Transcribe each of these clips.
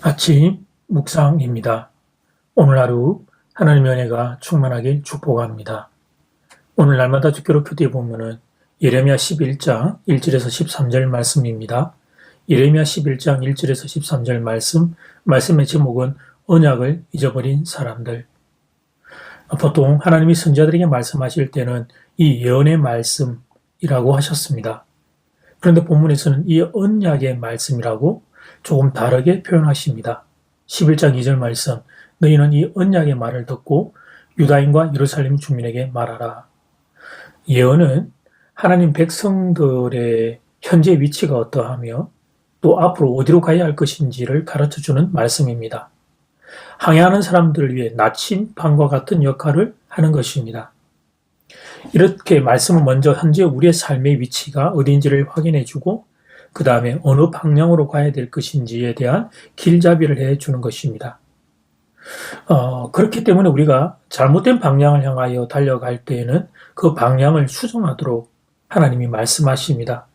아침 묵상입니다. 오늘 하루 하나님의 은혜가 충만하길 축복합니다. 오늘 날마다 주기로 큐티에 보면은 예레미야 11장 1절에서 13절 말씀입니다. 예레미야 11장 1절에서 13절 말씀의 제목은 언약을 잊어버린 사람들. 보통 하나님이 선지자들에게 말씀하실 때는 이 예언의 말씀이라고 하셨습니다. 그런데 본문에서는 이 언약의 말씀이라고 조금 다르게 표현하십니다. 11장 2절 말씀, 너희는 이 언약의 말을 듣고 유다인과 예루살렘 주민에게 말하라. 예언은 하나님 백성들의 현재 위치가 어떠하며 또 앞으로 어디로 가야 할 것인지를 가르쳐주는 말씀입니다. 항해하는 사람들을 위해 나침반과 같은 역할을 하는 것입니다. 이렇게 말씀은 먼저 현재 우리의 삶의 위치가 어딘지를 확인해주고 그 다음에 어느 방향으로 가야 될 것인지에 대한 길잡이를 해주는 것입니다. 그렇기 때문에 우리가 잘못된 방향을 향하여 달려갈 때에는 그 방향을 수정하도록 하나님이 말씀하십니다.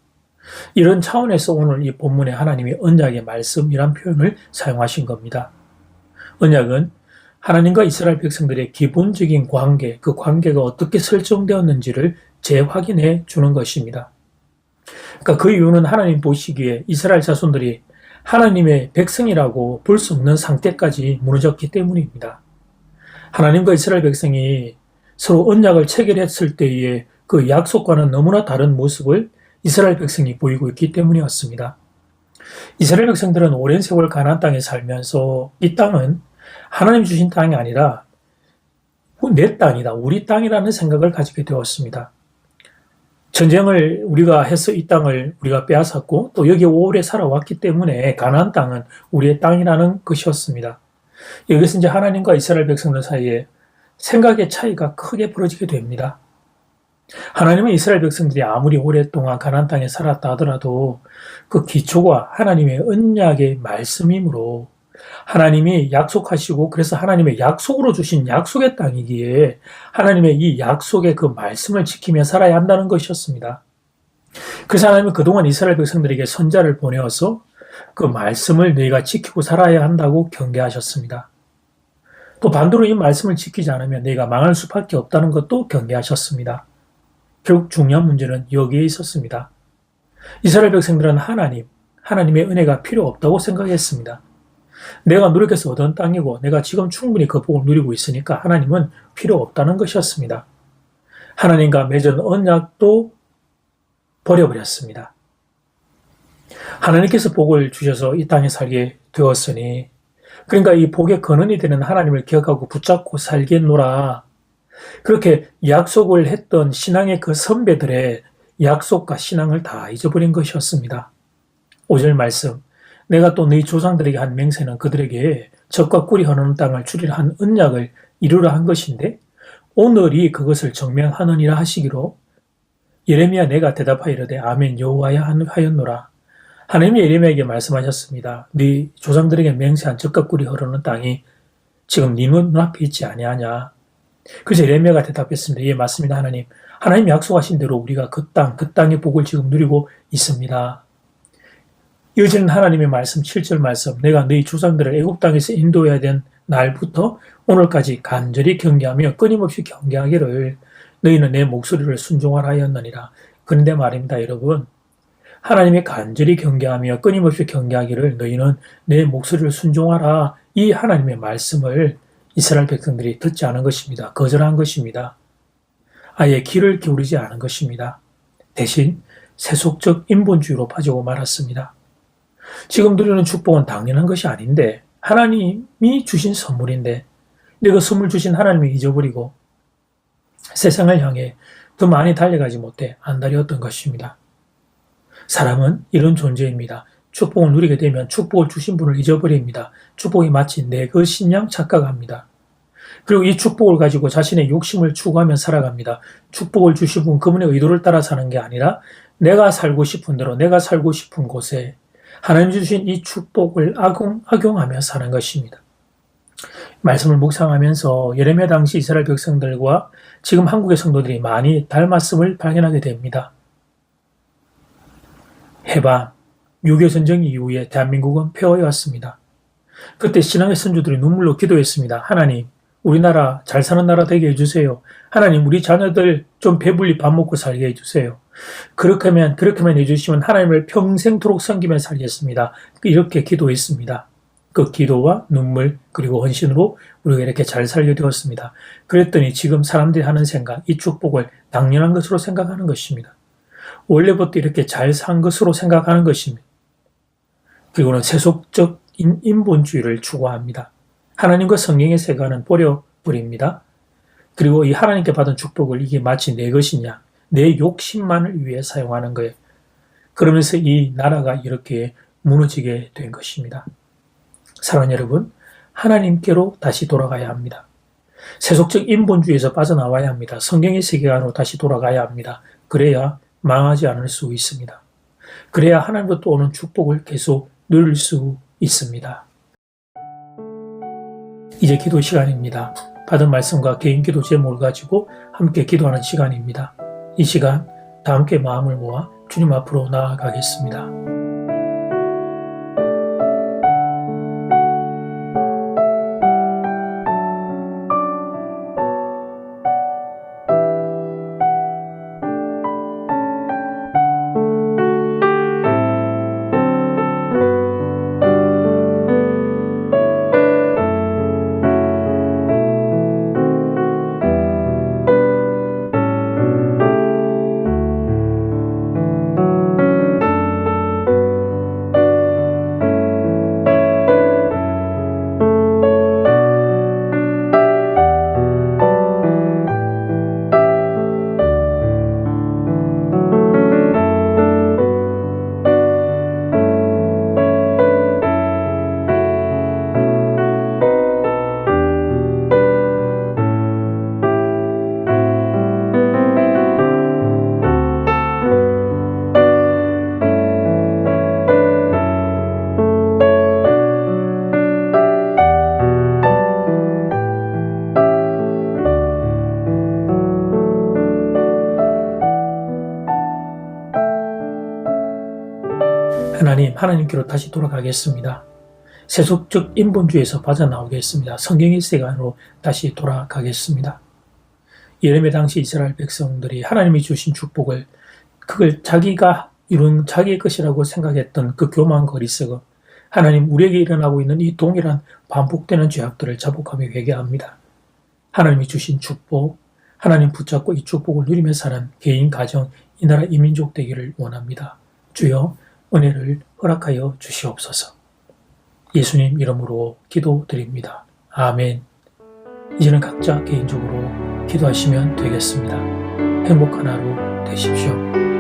이런 차원에서 오늘 이 본문에 하나님이 언약의 말씀이란 표현을 사용하신 겁니다. 언약은 하나님과 이스라엘 백성들의 기본적인 관계, 그 관계가 어떻게 설정되었는지를 재확인해 주는 것입니다. 그러니까 그 이유는 하나님 보시기에 이스라엘 자손들이 하나님의 백성이라고 볼 수 없는 상태까지 무너졌기 때문입니다. 하나님과 이스라엘 백성이 서로 언약을 체결했을 때의 그 약속과는 너무나 다른 모습을 이스라엘 백성이 보이고 있기 때문이었습니다. 이스라엘 백성들은 오랜 세월 가나안 땅에 살면서 이 땅은 하나님 주신 땅이 아니라 내 땅이다, 우리 땅이라는 생각을 가지게 되었습니다. 전쟁을 우리가 해서 이 땅을 우리가 빼앗았고 또 여기에 오래 살아왔기 때문에 가나안 땅은 우리의 땅이라는 것이었습니다. 여기서 이제 하나님과 이스라엘 백성들 사이에 생각의 차이가 크게 벌어지게 됩니다. 하나님은 이스라엘 백성들이 아무리 오랫동안 가나안 땅에 살았다 하더라도 그 기초가 하나님의 언약의 말씀이므로 하나님이 약속하시고 그래서 하나님의 약속으로 주신 약속의 땅이기에 하나님의 이 약속의 그 말씀을 지키며 살아야 한다는 것이었습니다. 그래서 하나님은 그동안 이스라엘 백성들에게 선지자를 보내어서 그 말씀을 너희가 지키고 살아야 한다고 경계하셨습니다. 또 반대로 이 말씀을 지키지 않으면 너희가 망할 수밖에 없다는 것도 경계하셨습니다. 결국 중요한 문제는 여기에 있었습니다. 이스라엘 백성들은 하나님의 은혜가 필요 없다고 생각했습니다. 내가 노력해서 얻은 땅이고 내가 지금 충분히 그 복을 누리고 있으니까 하나님은 필요 없다는 것이었습니다. 하나님과 맺은 언약도 버려버렸습니다. 하나님께서 복을 주셔서 이 땅에 살게 되었으니 그러니까 이 복의 근원이 되는 하나님을 기억하고 붙잡고 살겠노라. 그렇게 약속을 했던 신앙의 그 선배들의 약속과 신앙을 다 잊어버린 것이었습니다. 5절 말씀, 내가 또 너희 조상들에게 한 맹세는 그들에게 젖과 꿀이 흐르는 땅을 주리라 한 언약을 이루라 한 것인데 오늘이 그것을 증명하느니라 하시기로 예레미야 내가 대답하여 이르되 아멘 여호와야 하였노라. 하나님이 예레미야에게 말씀하셨습니다. 네 조상들에게 맹세한 젖과 꿀이 흐르는 땅이 지금 네 눈앞에 있지 아니하냐. 그래서 예레미야가 대답했습니다. 예, 맞습니다. 하나님 약속하신 대로 우리가 그 땅의 복을 지금 누리고 있습니다. 이어지는 하나님의 말씀 7절 말씀, 내가 너희 조상들을 애굽 땅에서 인도해야 된 날부터 오늘까지 간절히 경계하며 끊임없이 경계하기를 너희는 내 목소리를 순종하라 하였느니라. 그런데 말입니다, 여러분. 하나님의 간절히 경계하며 끊임없이 경계하기를 너희는 내 목소리를 순종하라. 이 하나님의 말씀을 이스라엘 백성들이 듣지 않은 것입니다. 거절한 것입니다. 아예 귀를 기울이지 않은 것입니다. 대신 세속적 인본주의로 빠지고 말았습니다. 지금 누리는 축복은 당연한 것이 아닌데 하나님이 주신 선물인데 내가 선물 주신 하나님을 잊어버리고 세상을 향해 더 많이 달려가지 못해 안달이었던 것입니다. 사람은 이런 존재입니다. 축복을 누리게 되면 축복을 주신 분을 잊어버립니다. 축복이 마치 내 것인 양 착각합니다. 그리고 이 축복을 가지고 자신의 욕심을 추구하며 살아갑니다. 축복을 주신 분 그분의 의도를 따라 사는 게 아니라 내가 살고 싶은 대로 내가 살고 싶은 곳에 하나님 주신 이 축복을 악용하며 사는 것입니다. 말씀을 묵상하면서 예레미야 당시 이스라엘 백성들과 지금 한국의 성도들이 많이 닮았음을 발견하게 됩니다. 해방, 6.25 전쟁 이후에 대한민국은 폐허해왔습니다. 그때 신앙의 선조들이 눈물로 기도했습니다. 하나님, 우리나라 잘 사는 나라 되게 해주세요. 하나님, 우리 자녀들 좀 배불리 밥 먹고 살게 해주세요. 그렇게만 해주시면 하나님을 평생토록 섬기며 살겠습니다. 이렇게 기도했습니다. 그 기도와 눈물 그리고 헌신으로 우리가 이렇게 잘 살게 되었습니다. 그랬더니 지금 사람들이 하는 생각, 이 축복을 당연한 것으로 생각하는 것입니다. 원래부터 이렇게 잘 산 것으로 생각하는 것입니다. 그리고는 세속적 인본주의를 추구합니다. 하나님과 성경의 세계관은 버려버립니다. 그리고 이 하나님께 받은 축복을 이게 마치 내 것이냐, 내 욕심만을 위해 사용하는 거예요. 그러면서 이 나라가 이렇게 무너지게 된 것입니다. 사랑하는 여러분, 하나님께로 다시 돌아가야 합니다. 세속적 인본주의에서 빠져나와야 합니다. 성경의 세계관으로 다시 돌아가야 합니다. 그래야 망하지 않을 수 있습니다. 그래야 하나님부터 오는 축복을 계속 누릴 수 있습니다. 이제 기도 시간입니다. 받은 말씀과 개인 기도 제목을 가지고 함께 기도하는 시간입니다. 이 시간 다 함께 마음을 모아 주님 앞으로 나아가겠습니다. 하나님께로 다시 돌아가겠습니다. 세속적 인본주의에서 빠져나오겠습니다. 성경의 세계관으로 다시 돌아가겠습니다. 예레미야 당시 이스라엘 백성들이 하나님이 주신 축복을 그걸 자기가 이룬 자기의 것이라고 생각했던 그 교만한 어리석음, 하나님 우리에게 일어나고 있는 이 동일한 반복되는 죄악들을 자복하며 회개합니다. 하나님이 주신 축복, 하나님 붙잡고 이 축복을 누리며 사는 개인, 가정, 이 나라 이민족 되기를 원합니다. 주여 은혜를 허락하여 주시옵소서. 예수님 이름으로 기도드립니다. 아멘. 이제는 각자 개인적으로 기도하시면 되겠습니다. 행복한 하루 되십시오.